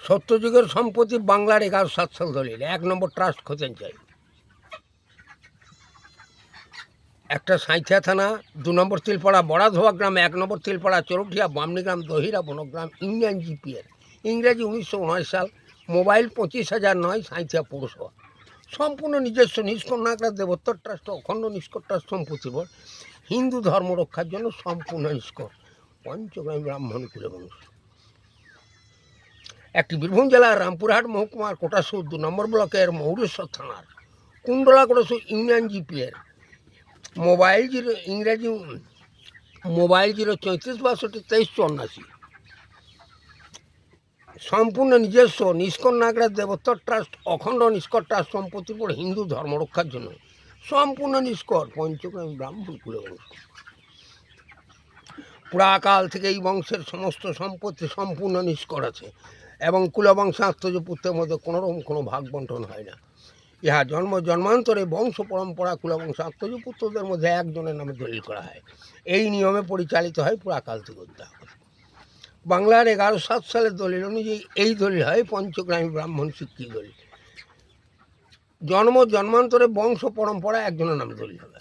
সত্যযুগের সম্পত্তি বাংলার 1107 সাল দলিল। 1 নম্বর ট্রাস্ট খোঁজেন চাই। একটা সাঁইথিয়া থানা, 2 নম্বর তিলপাড়া বড়াধোয়া গ্রাম, 1 নম্বর তিলপাড়া চরুঠিয়া বামনি গ্রাম দহিরা বনগ্রাম, ইউনিয়ন জিপিএর, ইংরেজি 1919 সাল, মোবাইল 25,009, সাঁইথিয়া পৌরসভা। সম্পূর্ণ নিজস্ব নিষ্কন্যাকরা দেবোত্তর ট্রাস্ট অখণ্ড নিষ্কর ট্রাস্ট সম্পত্তি বোর্ড, হিন্দু ধর্ম রক্ষার জন্য সম্পূর্ণ নিষ্কর, পঞ্চগ্রামী ব্রাহ্মণ কুলে বংশ। একটি বীরভূম জেলার রামপুরহাট মহকুমার কোটাসুর 2 নম্বর ব্লকের মৌরেশ্বর থানার কুণ্ডলা কোটাসুর ইউনিয়ন জিপিএর, মোবাইল 0 ইংরেজি মোবাইল 034622384। সম্পূর্ণ নিজস্ব নিষ্কর নাগরা দেবোত্তর ট্রাস্ট অখণ্ড নিষ্কর ট্রাস্ট সম্পত্তির উপর হিন্দু ধর্ম রক্ষার জন্য সম্পূর্ণ নিষ্কর, পঞ্চগ্রামী ব্রাহ্মণ কুলে বংশ। পুরাকাল থেকে এই বংশের সমস্ত সম্পত্তি সম্পূর্ণ নিষ্কর আছে এবং কুলবংশে আত্মজপুত্রের মধ্যে কোনোরকম কোনো ভাগ বন্টন হয় না। ইহা জন্মান্তরে বংশ পরম্পরা কুলবংশ আত্মজপুত্রদের মধ্যে একজনের নামে দলিল করা হয়। এই নিয়মে পরিচালিত হয় পুরাকাল থেকে অদ্যাবধি। বাংলার 1107 সালের দলিল অনুযায়ী এই দলিল হয় পঞ্চগ্রামী ব্রাহ্মণ স্বীকৃতি দলিল। জন্মান্তরে বংশ পরম্পরা একজনের নামে দলিল হবে।